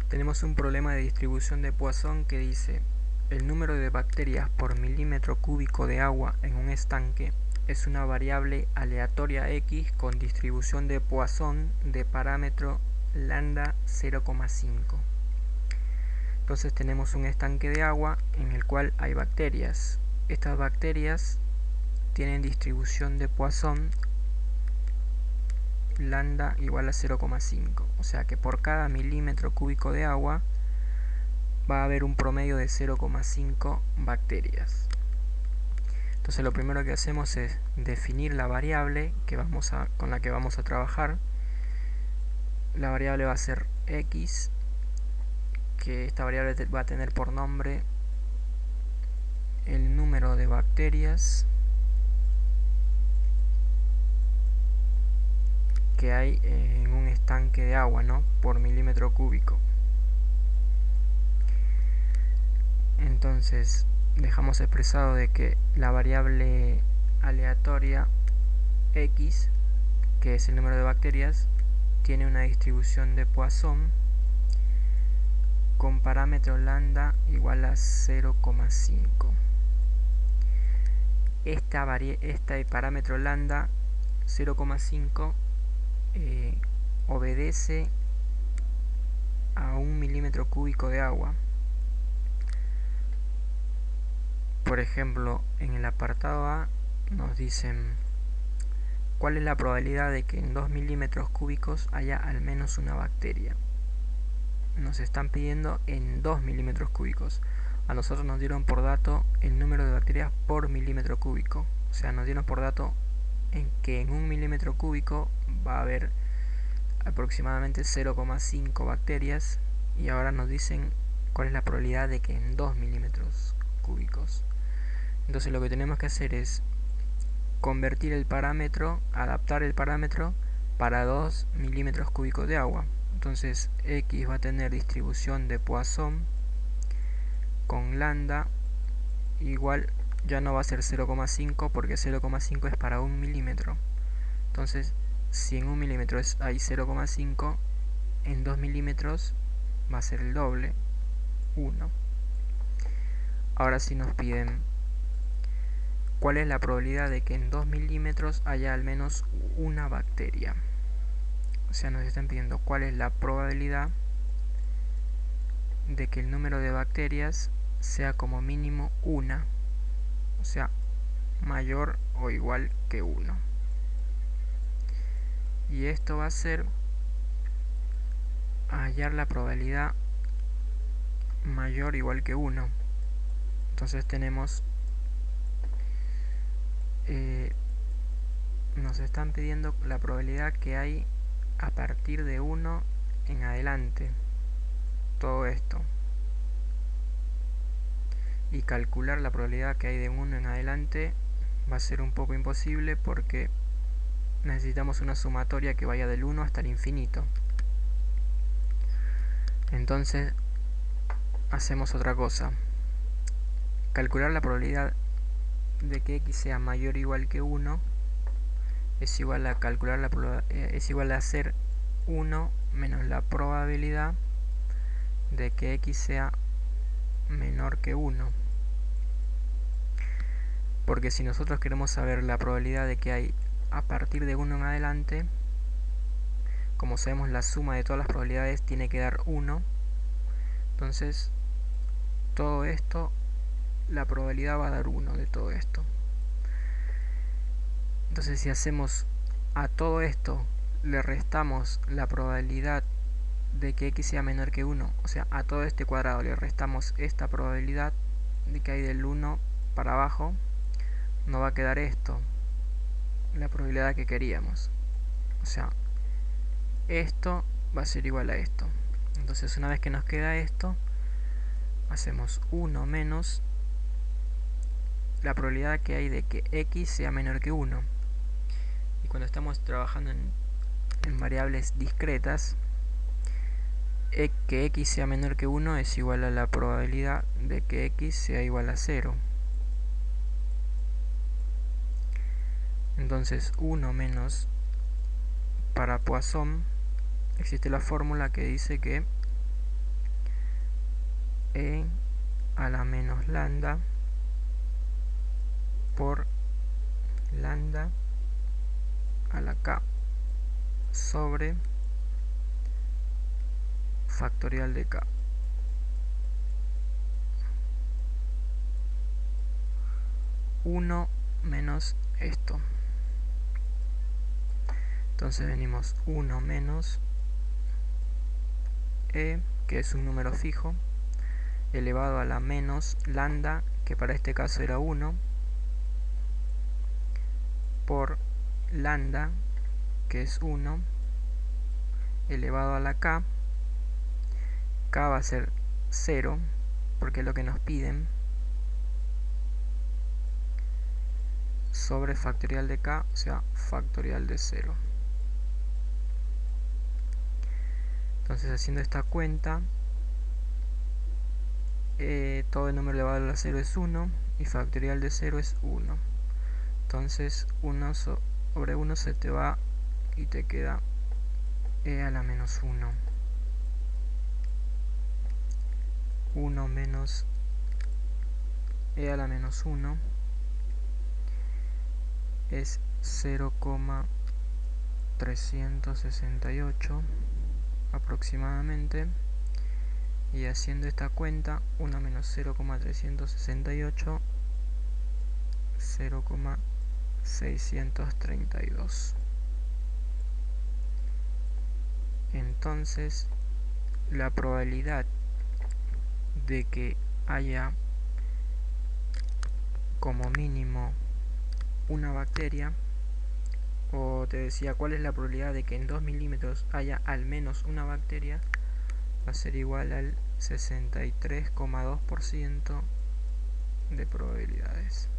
Tenemos un problema de distribución de Poisson que dice: el número de bacterias por milímetro cúbico de agua en un estanque es una variable aleatoria x con distribución de Poisson de parámetro lambda 0,5. Entonces tenemos un estanque de agua en el cual hay bacterias. Estas bacterias tienen distribución de Poisson lambda igual a 0,5, o sea que por cada milímetro cúbico de agua va a haber un promedio de 0,5 bacterias. Entonces lo primero que hacemos es definir la variable con la que vamos a trabajar. La variable va a ser x, que esta variable va a tener por nombre el número de bacterias que hay en un estanque de agua, ¿no?, por milímetro cúbico. Entonces dejamos expresado de que la variable aleatoria x, que es el número de bacterias, tiene una distribución de Poisson con parámetro lambda igual a 0,5. Este parámetro lambda 0,5 obedece a un milímetro cúbico de agua. Por ejemplo, en el apartado A nos dicen cuál es la probabilidad de que en 2 milímetros cúbicos haya al menos una bacteria. Nos están pidiendo en 2 milímetros cúbicos. A nosotros nos dieron por dato el número de bacterias por milímetro cúbico. O sea, nos dieron por dato en que en 1 milímetro cúbico va a haber aproximadamente 0,5 bacterias, y ahora nos dicen cuál es la probabilidad de que en 2 milímetros cúbicos. Entonces lo que tenemos que hacer es convertir el parámetro, adaptar el parámetro para 2 milímetros cúbicos de agua. Entonces x va a tener distribución de Poisson con lambda igual, ya no va a ser 0,5 porque 0,5 es para 1 milímetro. Entonces si en 1 milímetro hay 0,5, en 2 milímetros va a ser el doble, 1. Ahora sí nos piden cuál es la probabilidad de que en 2 milímetros haya al menos una bacteria. O sea, nos están pidiendo cuál es la probabilidad de que el número de bacterias sea como mínimo una, o sea, mayor o igual que 1. Y esto va a ser hallar la probabilidad mayor o igual que 1. Entonces tenemos, nos están pidiendo la probabilidad que hay a partir de 1 en adelante, todo esto, y calcular la probabilidad que hay de 1 en adelante va a ser un poco imposible porque necesitamos una sumatoria que vaya del 1 hasta el infinito. Entonces hacemos otra cosa: calcular la probabilidad de que x sea mayor o igual que 1 es igual a es igual a hacer 1 menos la probabilidad de que x sea menor que 1. Porque si nosotros queremos saber la probabilidad de que hay a partir de 1 en adelante, como sabemos, la suma de todas las probabilidades tiene que dar 1. Entonces todo esto, la probabilidad va a dar 1 de todo esto. Entonces si hacemos a todo esto, le restamos la probabilidad de que x sea menor que 1, o sea, a todo este cuadrado le restamos esta probabilidad de que hay del 1 para abajo, nos va a quedar esto, la probabilidad que queríamos. O sea, esto va a ser igual a esto. Entonces una vez que nos queda esto, hacemos 1 menos la probabilidad que hay de que x sea menor que 1. Y cuando estamos trabajando en variables discretas, que x sea menor que 1 es igual a la probabilidad de que x sea igual a 0. Entonces 1 menos, para Poisson existe la fórmula que dice que E a la menos lambda por lambda a la K sobre factorial de K. Uno menos esto. Entonces venimos 1 menos E, que es un número fijo, elevado a la menos lambda, que para este caso era 1, por lambda, que es 1, elevado a la K. K va a ser 0, porque es lo que nos piden, sobre factorial de K, o sea, factorial de 0. Entonces, haciendo esta cuenta, todo el número elevado a la 0 es 1 y factorial de 0 es 1. Entonces 1 sobre 1 se te va y te queda e a la menos 1. 1 menos e a la menos 1 es 0,368 aproximadamente. Y haciendo esta cuenta, 1 menos 0,368, 0,632. Entonces, la probabilidad de que haya como mínimo una bacteria, o te decía cuál es la probabilidad de que en 2 milímetros haya al menos una bacteria, va a ser igual al 63,2% de probabilidades.